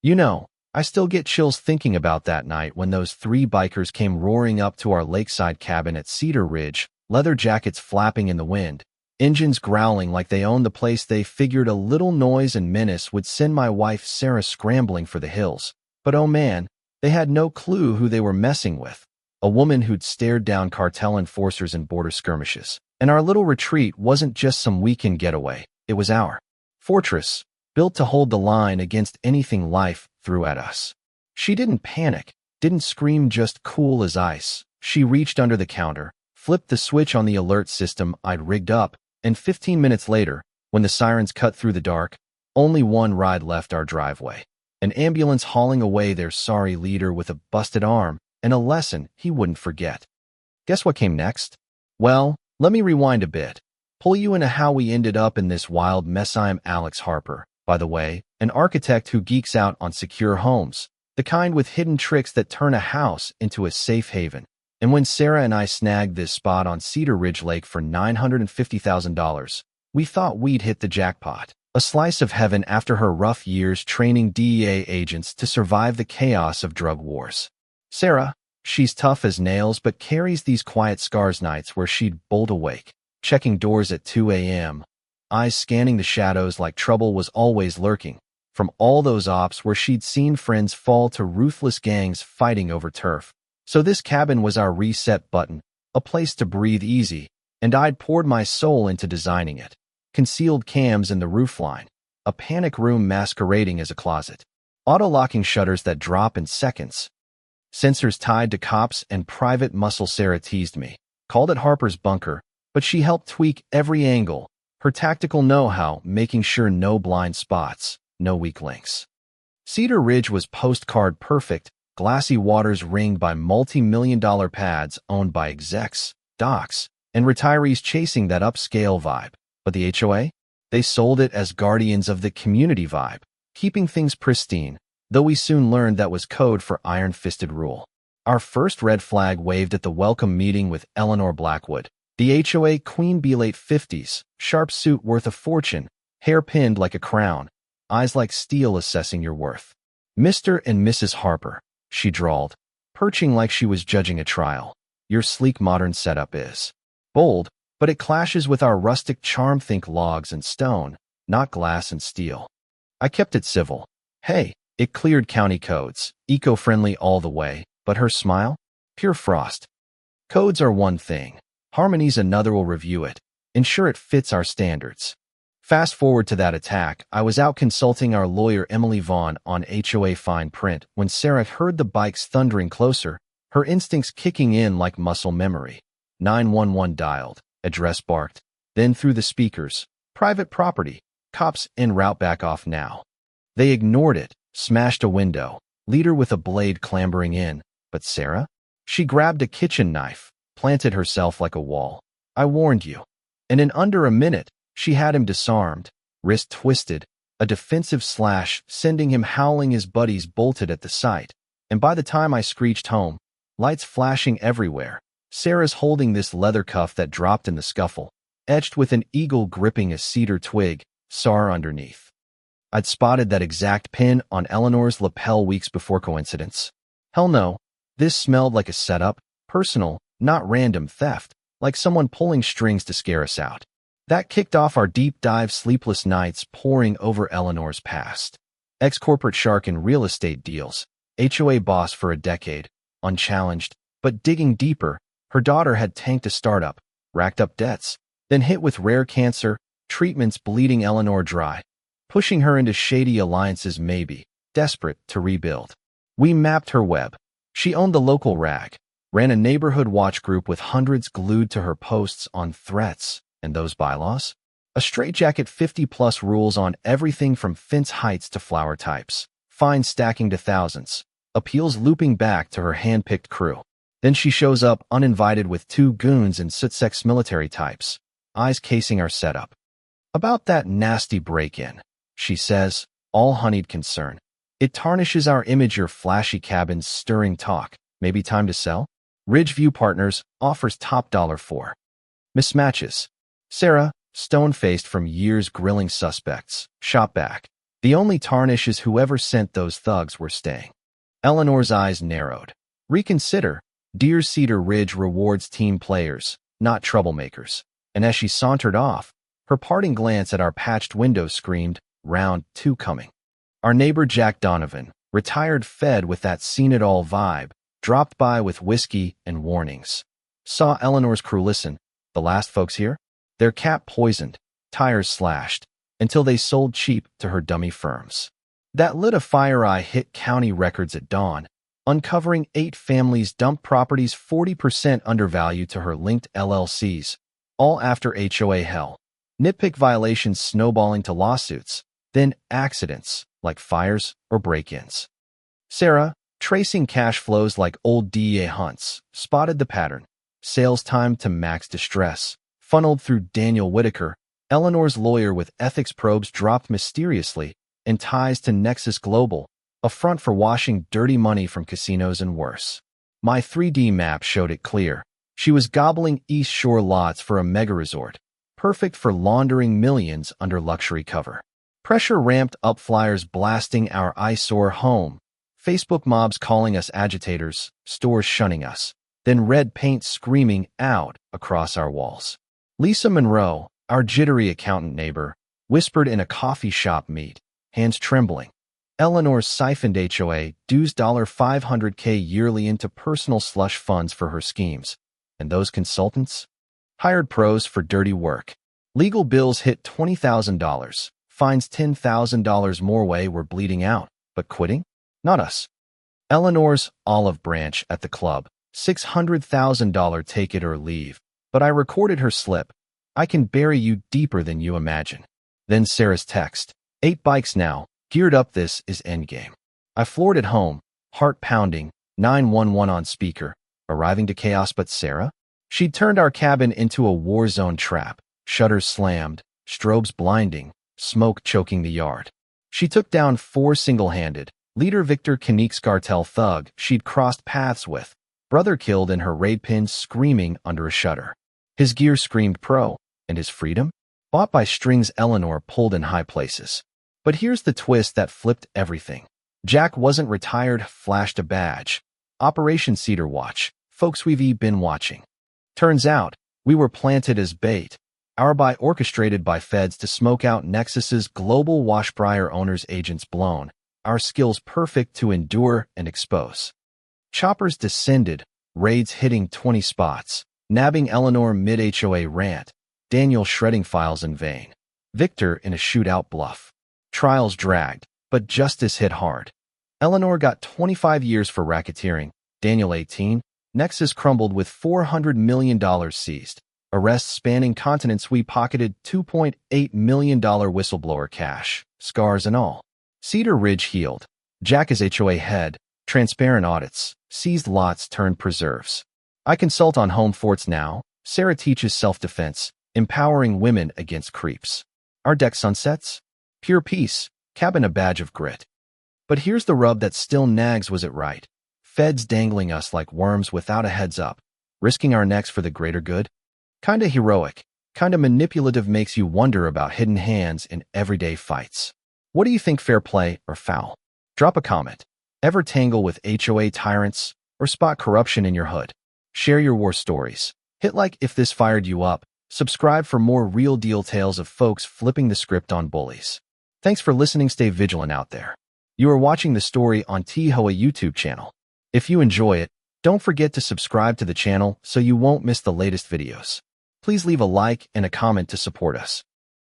You know, I still get chills thinking about that night when those three bikers came roaring up to our lakeside cabin at Cedar Ridge, leather jackets flapping in the wind, engines growling like they owned the place. They figured a little noise and menace would send my wife Sarah scrambling for the hills. But oh man, they had no clue who they were messing with. A woman who'd stared down cartel enforcers in border skirmishes. And our little retreat wasn't just some weekend getaway. It was our fortress, built to hold the line against anything life threw at us. She didn't panic, didn't scream, just cool as ice. She reached under the counter, flipped the switch on the alert system I'd rigged up, and 15 minutes later, when the sirens cut through the dark, only one ride left our driveway. An ambulance hauling away their sorry leader with a busted arm and a lesson he wouldn't forget. Guess what came next? Well, let me rewind a bit. Pull you into how we ended up in this wild mess. I'm Alex Harper, by the way, an architect who geeks out on secure homes, the kind with hidden tricks that turn a house into a safe haven. And when Sarah and I snagged this spot on Cedar Ridge Lake for $950,000, we thought we'd hit the jackpot. A slice of heaven after her rough years training DEA agents to survive the chaos of drug wars. Sarah, she's tough as nails but carries these quiet scars. Nights where she'd bolt awake, checking doors at 2 a.m., eyes scanning the shadows like trouble was always lurking, from all those ops where she'd seen friends fall to ruthless gangs fighting over turf. So this cabin was our reset button, a place to breathe easy, and I'd poured my soul into designing it. Concealed cams in the roofline, a panic room masquerading as a closet, auto-locking shutters that drop in seconds, sensors tied to cops and private muscle. Sarah teased me, called it Harper's bunker, but she helped tweak every angle, her tactical know-how making sure no blind spots, no weak links. Cedar Ridge was postcard perfect, glassy waters ringed by multi-million-dollar pads owned by execs, docs, and retirees chasing that upscale vibe. But the HOA? They sold it as guardians of the community vibe, keeping things pristine, though we soon learned that was code for iron-fisted rule. Our first red flag waved at the welcome meeting with Eleanor Blackwood, the HOA queen bee. Late 50s, sharp suit worth a fortune, hair pinned like a crown, eyes like steel assessing your worth. Mr. and Mrs. Harper, she drawled, perching like she was judging a trial. Your sleek modern setup is bold, but it clashes with our rustic charm. Think logs and stone, not glass and steel. I kept it civil. Hey, it cleared county codes, eco-friendly all the way, but her smile? Pure frost. Codes are one thing, harmony's another. We'll review it, ensure it fits our standards. Fast forward to that attack, I was out consulting our lawyer Emily Vaughn on HOA fine print when Sarah heard the bikes thundering closer, her instincts kicking in like muscle memory. 911 dialed, address barked, then through the speakers, private property, cops en route. Back off now. They ignored it, smashed a window, leader with a blade clambering in, but Sarah? She grabbed a kitchen knife, planted herself like a wall. I warned you. And in under a minute, she had him disarmed, wrist twisted, a defensive slash sending him howling. His buddies bolted at the sight, and by the time I screeched home, lights flashing everywhere, Sarah's holding this leather cuff that dropped in the scuffle, etched with an eagle gripping a cedar twig, SAR underneath. I'd spotted that exact pin on Eleanor's lapel weeks before. Coincidence? Hell no. This smelled like a setup, personal, not random theft, like someone pulling strings to scare us out. That kicked off our deep dive, sleepless nights poring over Eleanor's past. Ex-corporate shark in real estate deals, HOA boss for a decade, unchallenged, but digging deeper, her daughter had tanked a startup, racked up debts, then hit with rare cancer, treatments bleeding Eleanor dry, pushing her into shady alliances. Maybe desperate to rebuild. We mapped her web. She owned the local rag, ran a neighborhood watch group with hundreds glued to her posts on threats. And those bylaws? A straitjacket, 50-plus rules on everything from fence heights to flower types, fines stacking to thousands, appeals looping back to her hand-picked crew. Then she shows up uninvited with two goons in soot-sex military types, eyes casing our setup. About that nasty break-in, she says, all honeyed concern. It tarnishes our image. Your flashy cabin's stirring talk. Maybe time to sell? Ridgeview Partners offers top dollar for mismatches. Sarah, stone-faced from years grilling suspects, shot back. The only tarnish is whoever sent those thugs were staying. Eleanor's eyes narrowed. Reconsider. Dear Cedar Ridge rewards team players, not troublemakers. And as she sauntered off, her parting glance at our patched windows screamed, round two coming. Our neighbor Jack Donovan, retired Fed with that seen-it-all vibe, dropped by with whiskey and warnings. Saw Eleanor's crew listen. The last folks here? Their cap poisoned, tires slashed, until they sold cheap to her dummy firms. That lit a fire. I hit county records at dawn, uncovering 8 families dumped properties 40% undervalued to her linked LLCs, all after HOA hell. Nitpick violations snowballing to lawsuits, then accidents like fires or break-ins. Sarah, tracing cash flows like old DEA hunts, spotted the pattern. Sales time to max distress, funneled through Daniel Whitaker, Eleanor's lawyer with ethics probes dropped mysteriously, and ties to Nexus Global, a front for washing dirty money from casinos and worse. My 3D map showed it clear. She was gobbling East Shore lots for a mega resort, perfect for laundering millions under luxury cover. Pressure ramped up, flyers blasting our eyesore home, Facebook mobs calling us agitators, stores shunning us, then red paint screaming out across our walls. Lisa Monroe, our jittery accountant neighbor, whispered in a coffee shop meet, hands trembling. Eleanor's siphoned HOA dues $500K yearly into personal slush funds for her schemes. And those consultants? Hired pros for dirty work. Legal bills hit $20,000, fines $10,000 more. Way we're bleeding out, but quitting? Not us. Eleanor's olive branch at the club, $600,000 take it or leave, but I recorded her slip. I can bury you deeper than you imagine. Then Sarah's text, 8 bikes now, geared up, this is endgame. I floored at home, heart pounding, 911 on speaker, arriving to chaos. But Sarah? She'd turned our cabin into a war zone trap, shutters slammed, strobes blinding, smoke choking the yard. She took down 4 single-handed, leader Victor Kanique's cartel thug she'd crossed paths with, brother killed in her raid pin screaming under a shutter. His gear screamed pro, and his freedom? Bought by strings Eleanor pulled in high places. But here's the twist that flipped everything. Jack wasn't retired, flashed a badge. Operation Cedar Watch, folks we've been watching. Turns out, we were planted as bait. Our buy orchestrated by feds to smoke out Nexus's global Washbriar owners' agents blown. Our skills perfect to endure and expose. Choppers descended, raids hitting 20 spots, nabbing Eleanor mid-HOA rant, Daniel shredding files in vain, Victor in a shootout bluff. Trials dragged, but justice hit hard. Eleanor got 25 years for racketeering, Daniel 18, Nexus crumbled with $400 million seized. Arrests spanning continents. We pocketed $2.8 million whistleblower cash, scars and all. Cedar Ridge healed. Jack is HOA head, transparent audits, seized lots turned preserves. I consult on home forts now. Sarah teaches self-defense, empowering women against creeps. Our deck sunsets? Pure peace, cabin a badge of grit. But here's the rub that still nags. Was it right? Feds dangling us like worms without a heads up, risking our necks for the greater good? Kinda heroic, kinda manipulative, makes you wonder about hidden hands in everyday fights. What do you think, fair play or foul? Drop a comment. Ever tangle with HOA tyrants or spot corruption in your hood? Share your war stories. Hit like if this fired you up. Subscribe for more real deal tales of folks flipping the script on bullies. Thanks for listening. Stay vigilant out there. You are watching the story on HOA YouTube channel. If you enjoy it, don't forget to subscribe to the channel so you won't miss the latest videos. Please leave a like and a comment to support us.